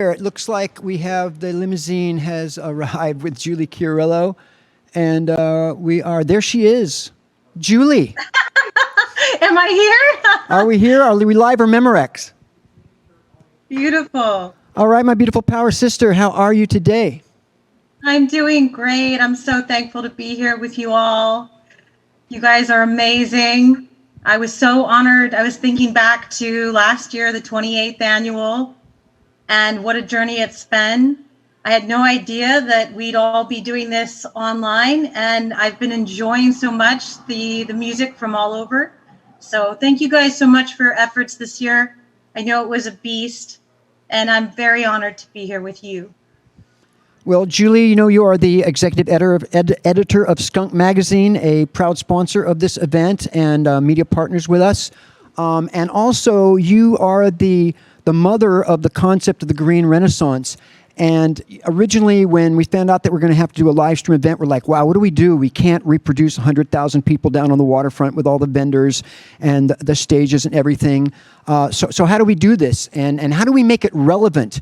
It looks like we have the limousine has arrived with Julie Chiarello, and there she is. Julie, Am I here? are we here? Are we live or Memorex? Beautiful. All right, my beautiful power sister, how are you today? I'm doing great. I'm so thankful to be here with you all. You guys are amazing. I was so honored. I was thinking back to last year, the 28th annual, and what a journey it's been. I had no idea that we'd all be doing this online, and I've been enjoying so much the music from all over. So thank you guys so much for your efforts this year. I know it was a beast, and I'm very honored to be here with you. Well, Julie, you are the executive editor of Skunk Magazine, a proud sponsor of this event and media partners with us. And also, you are the mother of the concept of the Green Renaissance. And originally, when we found out that we're going to have to do a live stream event, we're like, wow, what do? We can't reproduce 100,000 people down on the waterfront with all the vendors and the stages and everything. So how do we do this? And how do we make it relevant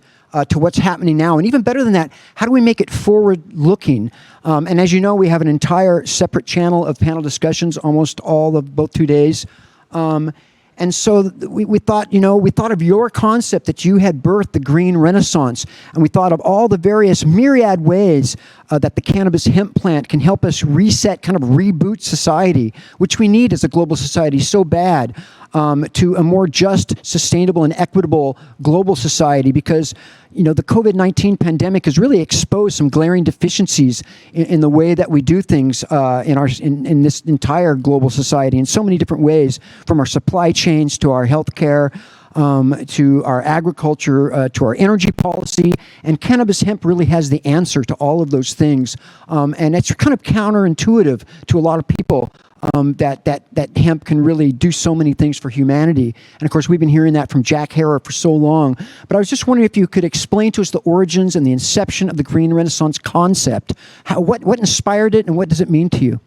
to what's happening now? And even better than that, how do we make it forward-looking? And as you know, we have an entire separate channel of panel discussions almost all of both 2 days. And so we thought of your concept that you had birthed the Green Renaissance, and we thought of all the various myriad ways that the cannabis hemp plant can help us reset, kind of reboot society, which we need as a global society so bad, to a more just, sustainable, and equitable global society, because the COVID-19 pandemic has really exposed some glaring deficiencies in the way that we do things in this entire global society in so many different ways, from our supply chains to our healthcare, to our agriculture, to our energy policy. And cannabis hemp really has the answer to all of those things. And it's kind of counterintuitive to a lot of people. That hemp can really do so many things for humanity. And of course, we've been hearing that from Jack Herer for so long. But I was just wondering if you could explain to us the origins and the inception of the Green Renaissance concept. What inspired it, and what does it mean to you?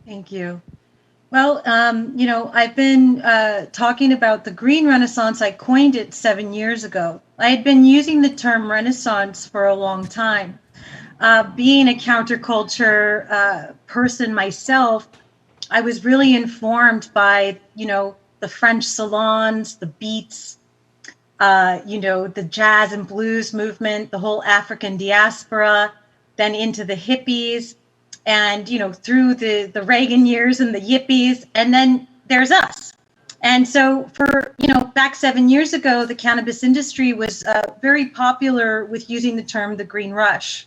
Thank you. Well, I've been talking about the Green Renaissance. I coined it 7 years ago. I had been using the term Renaissance for a long time. Being a counterculture person myself, I was really informed by, the French salons, the beats, the jazz and blues movement, the whole African diaspora, then into the hippies, and, through the Reagan years and the yippies, and then there's us. And so for, back 7 years ago, the cannabis industry was very popular with using the term the Green Rush.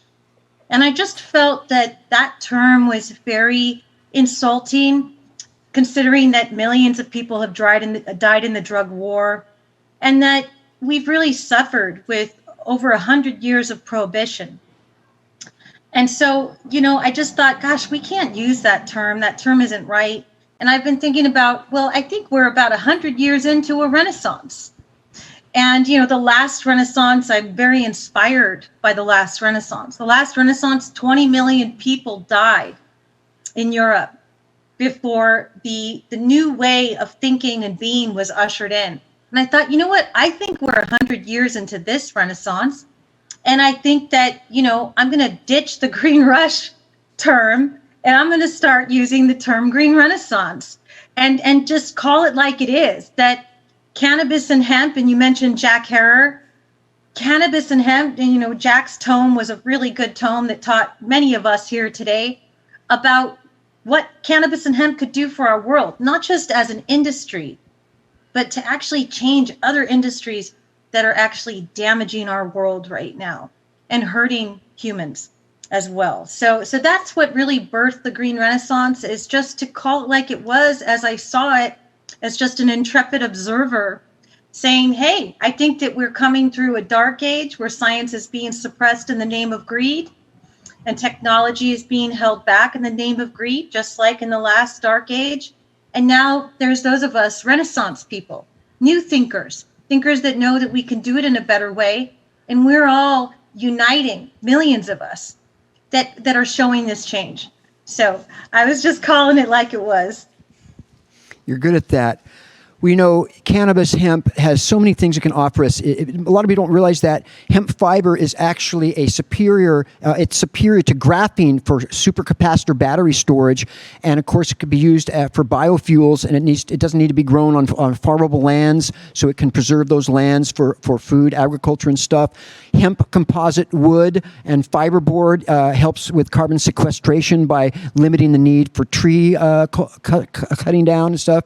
And I just felt that term was very insulting, considering that millions of people have died in the drug war, and that we've really suffered with over 100 years of prohibition. And so, I just thought, gosh, we can't use that term. That term isn't right. And I've been thinking about, well, I think we're about 100 years into a renaissance. And, the last Renaissance, I'm very inspired by the last Renaissance. The last Renaissance, 20 million people died in Europe before the new way of thinking and being was ushered in. And I thought, what? I think we're 100 years into this Renaissance. And I think that, I'm going to ditch the Green Rush term, and I'm going to start using the term Green Renaissance and just call it like it is, that cannabis and hemp, and you mentioned Jack Herer, cannabis and hemp, and Jack's tome was a really good tome that taught many of us here today about what cannabis and hemp could do for our world, not just as an industry, but to actually change other industries that are actually damaging our world right now and hurting humans as well. So that's what really birthed the Green Renaissance, is just to call it like it was, as I saw it, as just an intrepid observer saying, hey, I think that we're coming through a dark age where science is being suppressed in the name of greed, and technology is being held back in the name of greed, just like in the last dark age. And now there's those of us Renaissance people, new thinkers that know that we can do it in a better way. And we're all uniting, millions of us that are showing this change. So I was just calling it like it was. You're good at that. we know cannabis hemp has so many things it can offer us. A lot of people don't realize that hemp fiber is actually it's superior to graphene for supercapacitor battery storage, and of course it could be used for biofuels, and it doesn't need to be grown on farmable lands, so it can preserve those lands for food, agriculture, and stuff. Hemp composite wood and fiberboard helps with carbon sequestration by limiting the need for tree cutting down and stuff,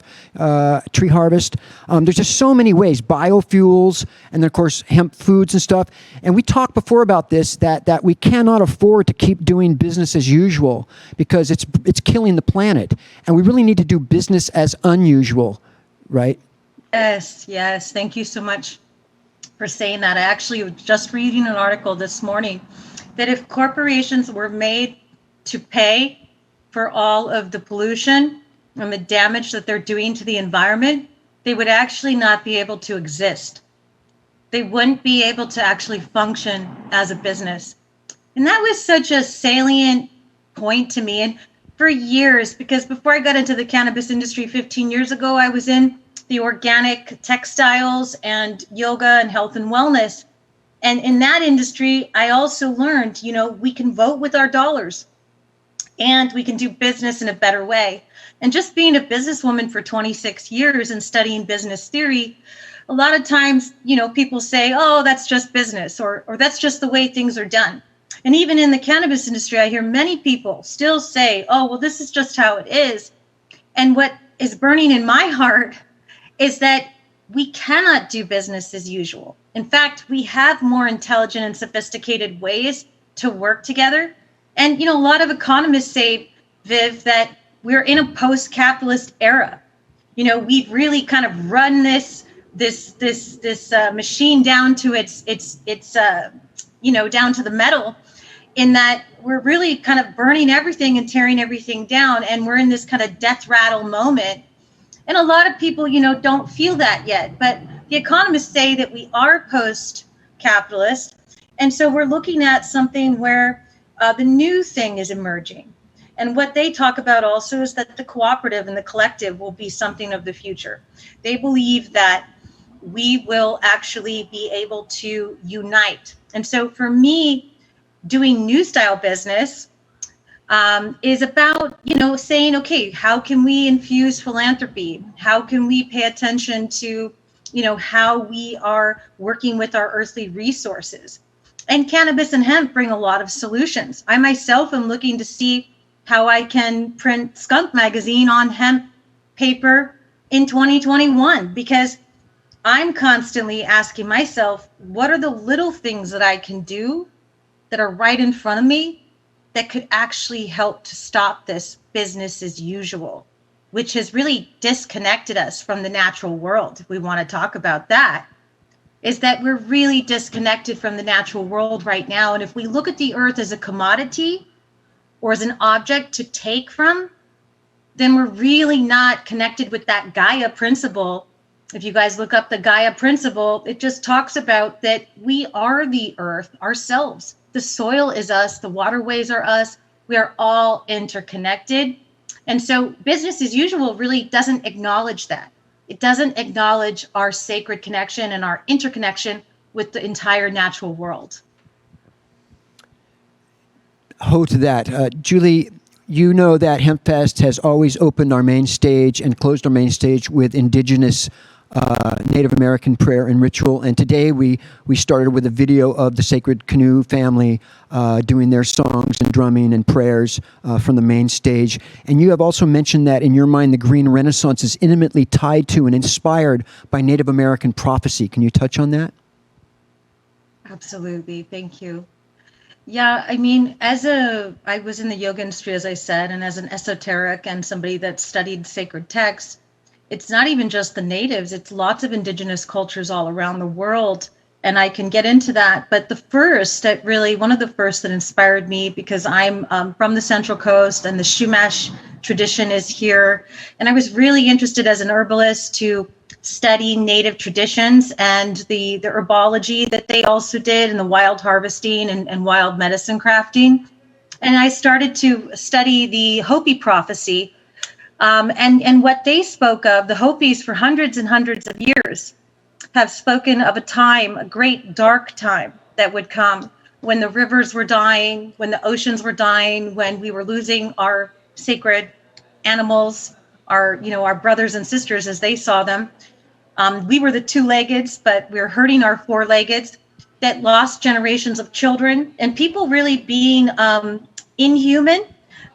tree harvest. There's just so many ways, biofuels, and then of course hemp foods and stuff. And we talked before about this, that we cannot afford to keep doing business as usual because it's killing the planet, and we really need to do business as unusual, right? Yes. Thank you so much for saying that. I actually was just reading an article this morning that if corporations were made to pay for all of the pollution and the damage that they're doing to the environment, they would actually not be able to exist. They wouldn't be able to actually function as a business. And that was such a salient point to me. And for years, because before I got into the cannabis industry 15 years ago, I was in the organic textiles and yoga and health and wellness. And in that industry, I also learned, we can vote with our dollars and we can do business in a better way. And just being a businesswoman for 26 years and studying business theory, a lot of times, people say, oh, that's just business, or that's just the way things are done. And even in the cannabis industry, I hear many people still say, oh, well, this is just how it is. And what is burning in my heart is that we cannot do business as usual. In fact, we have more intelligent and sophisticated ways to work together. And, a lot of economists say, Viv, that we're in a post-capitalist era. We've really kind of run this machine down to its down to the metal, in that we're really kind of burning everything and tearing everything down, and we're in this kind of death rattle moment. And a lot of people, don't feel that yet, but the economists say that we are post-capitalist, and so we're looking at something where the new thing is emerging. And what they talk about also is that the cooperative and the collective will be something of the future. They believe that we will actually be able to unite. And so for me, doing new style business is about, saying, okay, how can we infuse philanthropy? How can we pay attention to, how we are working with our earthly resources? And cannabis and hemp bring a lot of solutions. I myself am looking to see how I can print Skunk Magazine on hemp paper in 2021, because I'm constantly asking myself, what are the little things that I can do that are right in front of me that could actually help to stop this business as usual, which has really disconnected us from the natural world. If we want to talk about that, is that we're really disconnected from the natural world right now. And if we look at the earth as a commodity or as an object to take from, then we're really not connected with that Gaia principle. If you guys look up the Gaia principle, it just talks about that we are the earth ourselves. The soil is us, the waterways are us. We are all interconnected. And so business as usual really doesn't acknowledge that. It doesn't acknowledge our sacred connection and our interconnection with the entire natural world. Ho to that. Julie, you know that Hempfest has always opened our main stage and closed our main stage with indigenous Native American prayer and ritual. And today we started with a video of the Sacred Canoe family doing their songs and drumming and prayers from the main stage. And you have also mentioned that in your mind, the Green Renaissance is intimately tied to and inspired by Native American prophecy. Can you touch on that? Absolutely. Thank you. Yeah, I mean, I was in the yoga industry, as I said, and as an esoteric and somebody that studied sacred texts, it's not even just the natives, it's lots of indigenous cultures all around the world. And I can get into that. But one of the first that inspired me, because I'm from the Central Coast and the Chumash tradition is here. And I was really interested as an herbalist to study native traditions and the herbology that they also did, and the wild harvesting and wild medicine crafting. And I started to study the Hopi prophecy, And what they spoke of, the Hopis for hundreds and hundreds of years have spoken of a time, a great dark time that would come when the rivers were dying, when the oceans were dying, when we were losing our sacred animals, our brothers and sisters as they saw them. We were the two-leggeds, but we're hurting our four-leggeds, that lost generations of children, and people really being inhuman,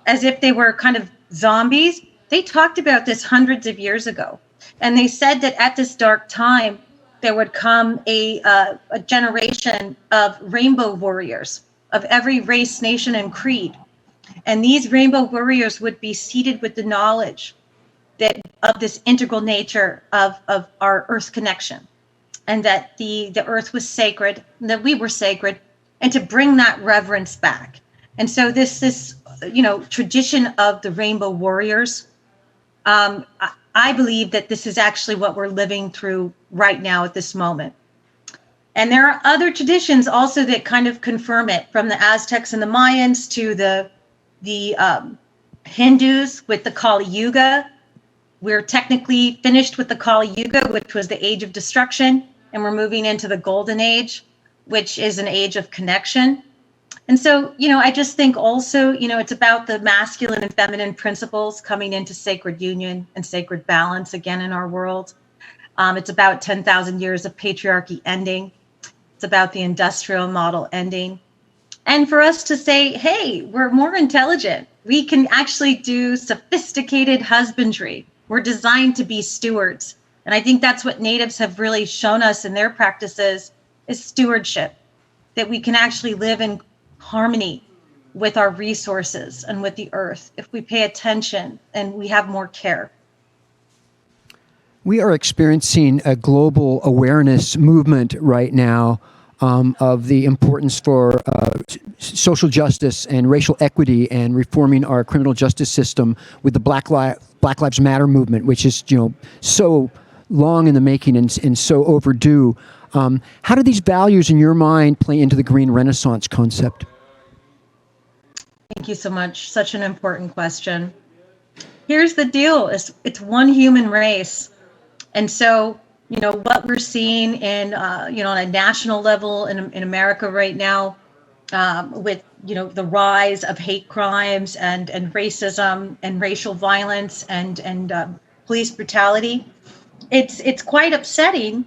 as if they were kind of zombies. They talked about this hundreds of years ago, and they said that at this dark time, there would come a generation of rainbow warriors of every race, nation, and creed. And these rainbow warriors would be seated with the knowledge that of this integral nature of our earth connection, and that the earth was sacred, and that we were sacred, and to bring that reverence back. And so this tradition of the rainbow warriors, I believe that this is actually what we're living through right now at this moment. And there are other traditions also that kind of confirm it, from the Aztecs and the Mayans to the Hindus with the Kali Yuga. We're technically finished with the Kali Yuga, which was the age of destruction, and we're moving into the golden age, which is an age of connection. And so, I just think also, it's about the masculine and feminine principles coming into sacred union and sacred balance again in our world. It's about 10,000 years of patriarchy ending. It's about the industrial model ending. And for us to say, hey, we're more intelligent. We can actually do sophisticated husbandry. We're designed to be stewards. And I think that's what natives have really shown us in their practices, is stewardship, that we can actually live in harmony with our resources and with the earth if we pay attention and we have more care. We are experiencing a global awareness movement right now of the importance for social justice and racial equity, and reforming our criminal justice system with the Black Lives Matter movement, which is so long in the making and so overdue. How do these values in your mind play into the Green Renaissance concept? Thank you so much. Such an important question. Here's the deal: it's one human race, and so what we're seeing in on a national level in America right now, with the rise of hate crimes and racism and racial violence and police brutality, it's quite upsetting,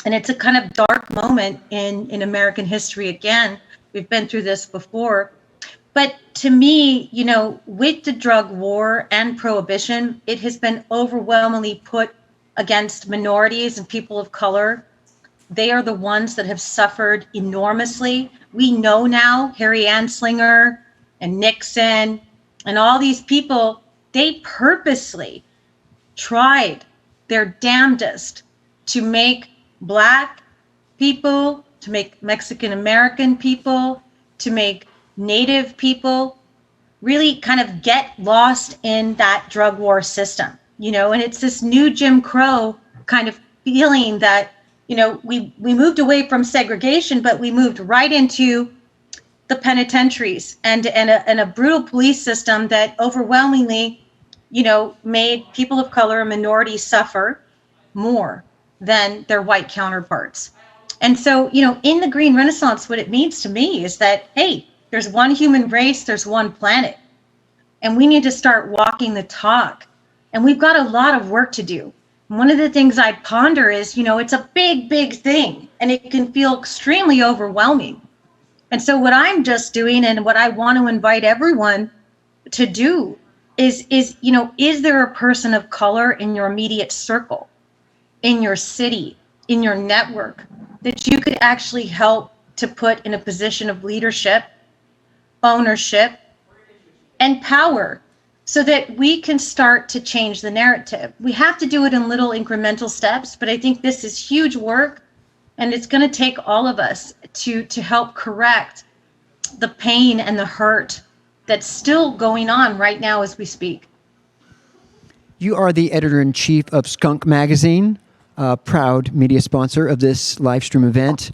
and it's a kind of dark moment in American history. Again, we've been through this before. But to me, with the drug war and prohibition, it has been overwhelmingly put against minorities and people of color. They are the ones that have suffered enormously. We know now Harry Anslinger and Nixon and all these people, they purposely tried their damnedest to make Black people, to make Mexican American people, to make Native people really kind of get lost in that drug war system, and it's this new Jim Crow kind of feeling that, we moved away from segregation, but we moved right into the penitentiaries and a brutal police system that overwhelmingly, made people of color and minorities suffer more than their white counterparts. And so, in the Green Renaissance, what it means to me is that, hey, there's one human race, there's one planet, and we need to start walking the talk. And we've got a lot of work to do. And one of the things I ponder is, it's a big, big thing, and it can feel extremely overwhelming. And so what I'm just doing, and what I want to invite everyone to do is there a person of color in your immediate circle, in your city, in your network, that you could actually help to put in a position of leadership, ownership, and power, so that we can start to change the narrative? We have to do it in little incremental steps, but I think this is huge work, and it's going to take all of us to help correct the pain and the hurt that's still going on right now as we speak. You are the editor-in-chief of Skunk Magazine, a proud media sponsor of this live stream event.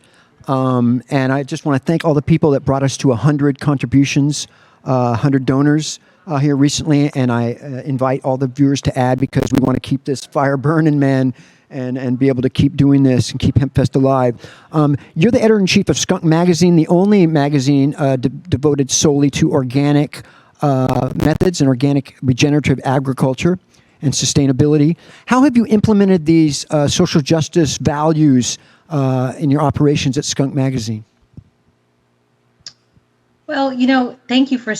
And I just want to thank all the people that brought us to 100 contributions, 100 donors. here recently, and I invite all the viewers to add because we want to keep this fire burning, man, and be able to keep doing this and keep Hempfest alive. You're the editor-in-chief of Skunk Magazine, the only magazine devoted solely to organic methods and organic regenerative agriculture and sustainability. How have you implemented these social justice values in your operations at Skunk Magazine? Well, thank you for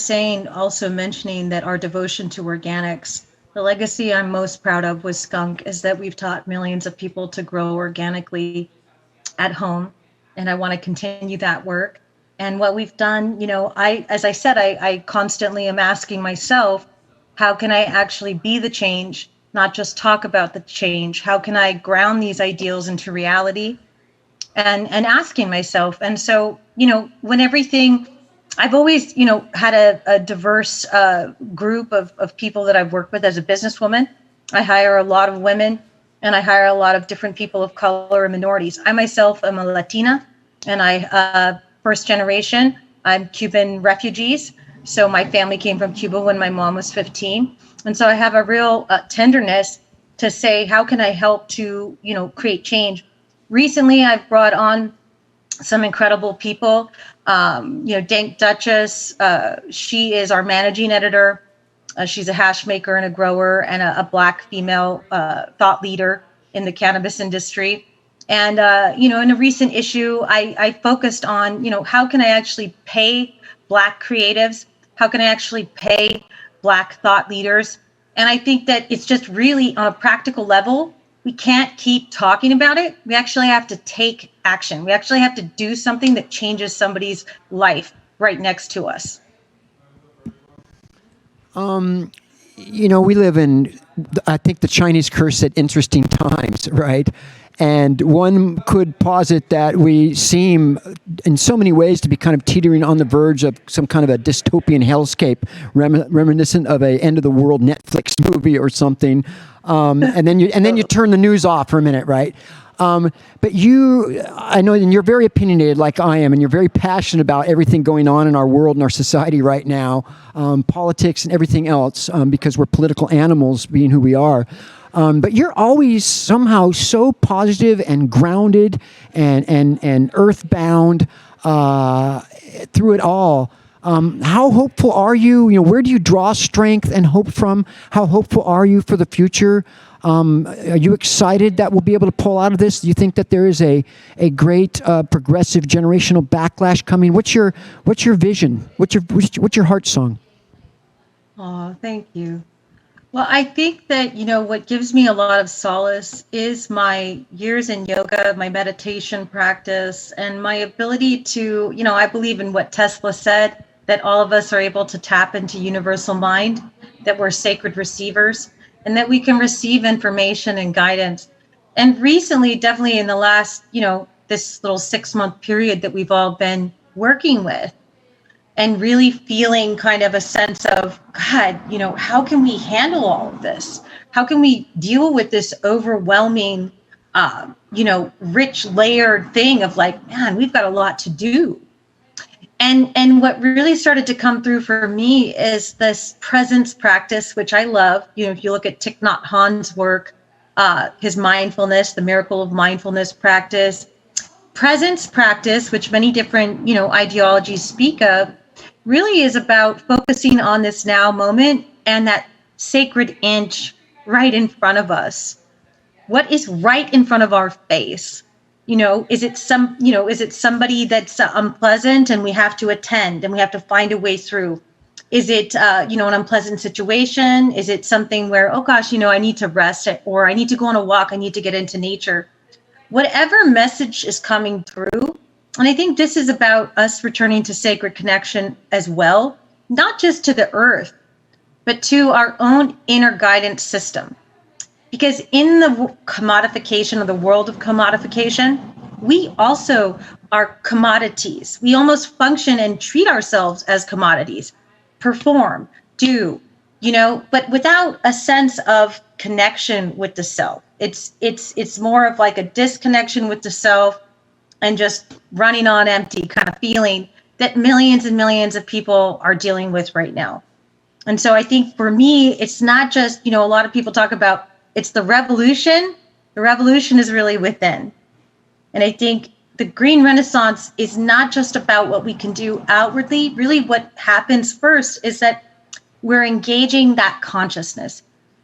also mentioning that our devotion to organics. The legacy I'm most proud of with Skunk is that we've taught millions of people to grow organically at home, and I want to continue that work. And what we've done, as I said, I constantly am asking myself, how can I actually be the change, not just talk about the change? How can I ground these ideals into reality? And asking myself. And so, when everything, I've always, had a diverse group of people that I've worked with as a businesswoman. I hire a lot of women, and I hire a lot of different people of color and minorities. I myself am a Latina, and I first generation. I'm Cuban refugees. So my family came from Cuba when my mom was 15. And so I have a real tenderness to say, how can I help to, create change? Recently, I've brought on some incredible people. Dank Duchess, she is our managing editor. She's a hash maker and a grower and a Black female thought leader in the cannabis industry. And, in a recent issue, I focused on, how can I actually pay Black creatives? How can I actually pay Black thought leaders? And I think that it's just really on a practical level, we can't keep talking about it. We actually have to take action. We actually have to do something that changes somebody's life right next to us. We live in, I think the Chinese curse at interesting times, right? And one could posit that we seem in so many ways to be kind of teetering on the verge of some kind of a dystopian hellscape, reminiscent of a end of the world Netflix movie or something. And then you turn the news off for a minute, right? But I know, and you're very opinionated like I am, and you're very passionate about everything going on in our world and our society right now, politics and everything else, because we're political animals being who we are. But you're always somehow so positive and grounded and earthbound through it all. How hopeful are you? Where do you draw strength and hope from? How hopeful are you for the future? Are you excited that we'll be able to pull out of this? Do you think that there is a great progressive generational backlash coming? What's your vision? What's your heart song? Oh, thank you. Well, I think that, what gives me a lot of solace is my years in yoga, my meditation practice, and my ability to, I believe in what Tesla said, that all of us are able to tap into universal mind, that we're sacred receivers, and that we can receive information and guidance. And recently, definitely in the last, this little 6-month period that we've all been working with, and really feeling kind of a sense of, God, how can we handle all of this? How can we deal with this overwhelming, rich layered thing of like, man, we've got a lot to do. And what really started to come through for me is this presence practice, which I love. If you look at Thich Nhat Hanh's work, his mindfulness, the miracle of mindfulness practice, presence practice, which many different, ideologies speak of, really is about focusing on this now moment and that sacred inch right in front of us. What is right in front of our face? Is it somebody that's unpleasant and we have to attend and we have to find a way through? Is it, an unpleasant situation? Is it something where, oh gosh, I need to rest or I need to go on a walk. I need to get into nature. Whatever message is coming through. And I think this is about us returning to sacred connection as well, not just to the earth, but to our own inner guidance system. Because in the commodification of the world of commodification, we also are commodities. We almost function and treat ourselves as commodities, perform, do, but without a sense of connection with the self. It's more of like a disconnection with the self and just running on empty kind of feeling that millions and millions of people are dealing with right now. And so I think for me, it's not just, a lot of people talk about it's the revolution. The revolution is really within. And I think the green renaissance is not just about what we can do outwardly. Really what happens first is that we're engaging that consciousness,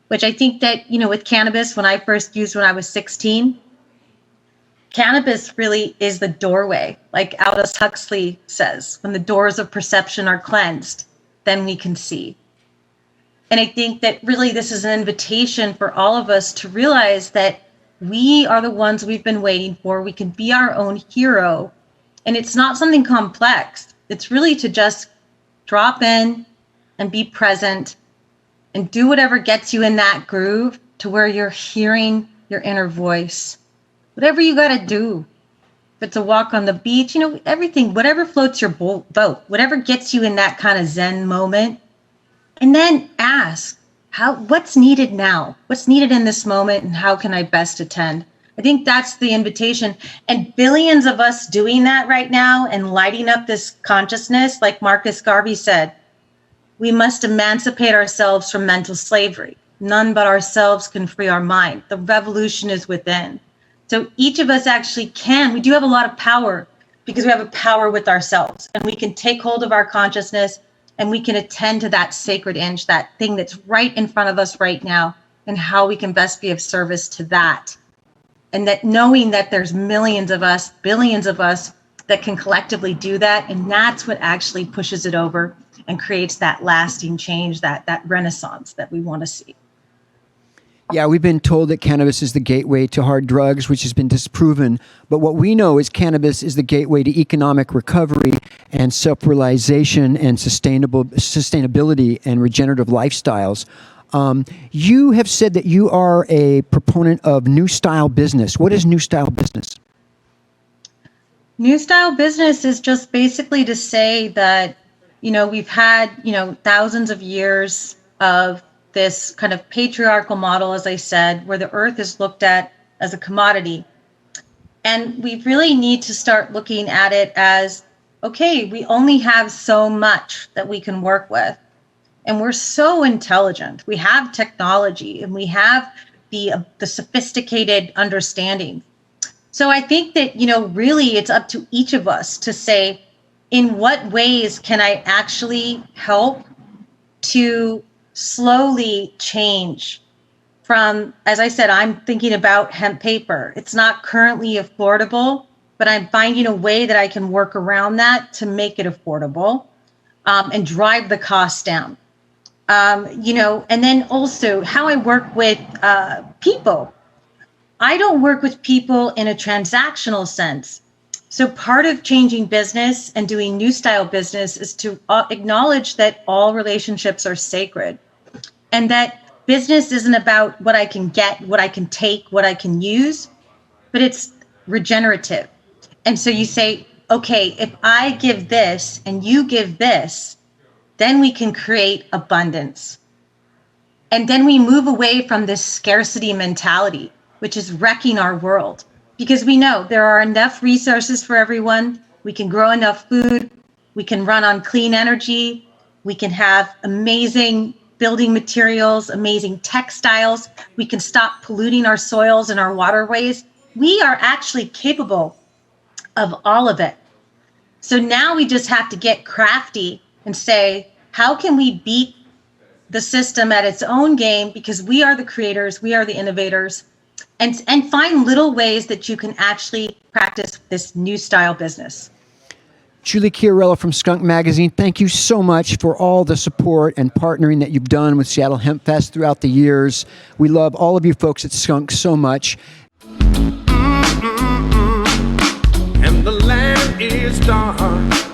which I think that, with cannabis, when I first used when I was 16, cannabis really is the doorway. Like Aldous Huxley says, when the doors of perception are cleansed, then we can see. And I think that really this is an invitation for all of us to realize that we are the ones we've been waiting for. We can be our own hero. And it's not something complex. It's really to just drop in and be present and do whatever gets you in that groove to where you're hearing your inner voice. Whatever you got to do. If it's a walk on the beach, everything, whatever floats your boat, whatever gets you in that kind of Zen moment. And then ask, what's needed now? What's needed in this moment, and how can I best attend? I think that's the invitation. And billions of us doing that right now and lighting up this consciousness, like Marcus Garvey said, we must emancipate ourselves from mental slavery. None but ourselves can free our mind. The revolution is within. So each of us actually we do have a lot of power because we have a power with ourselves, and we can take hold of our consciousness and we can attend to that sacred inch, that thing that's right in front of us right now, and how we can best be of service to that. And that knowing that there's millions of us, billions of us that can collectively do that. And that's what actually pushes it over and creates that lasting change, that renaissance that we want to see. Yeah, we've been told that cannabis is the gateway to hard drugs, which has been disproven. But what we know is cannabis is the gateway to economic recovery and self-realization and sustainability and regenerative lifestyles. You have said that you are a proponent of new style business. What is new style business? New style business is just basically to say that, we've had, thousands of years of this kind of patriarchal model, as I said, where the earth is looked at as a commodity. And we really need to start looking at it as, okay, we only have so much that we can work with. And we're so intelligent. We have technology and we have the sophisticated understanding. So I think that, really it's up to each of us to say, in what ways can I actually help to slowly change from, as I said, I'm thinking about hemp paper. It's not currently affordable, but I'm finding a way that I can work around that to make it affordable and drive the costs down. And then also how I work with people. I don't work with people in a transactional sense. So part of changing business and doing new style business is to acknowledge that all relationships are sacred. And that business isn't about what I can get, what I can take, what I can use, but it's regenerative. And so you say, okay, if I give this and you give this, then we can create abundance. And then we move away from this scarcity mentality, which is wrecking our world. Because we know there are enough resources for everyone. We can grow enough food. We can run on clean energy. We can have amazing building materials, amazing textiles. We can stop polluting our soils and our waterways. We are actually capable of all of it. So now we just have to get crafty and say, how can we beat the system at its own game? Because we are the creators, we are the innovators, and find little ways that you can actually practice this new style business. Julie Chiarello from Skunk Magazine, thank you so much for all the support and partnering that you've done with Seattle Hempfest throughout the years. We love all of you folks at Skunk so much. And the land is dark.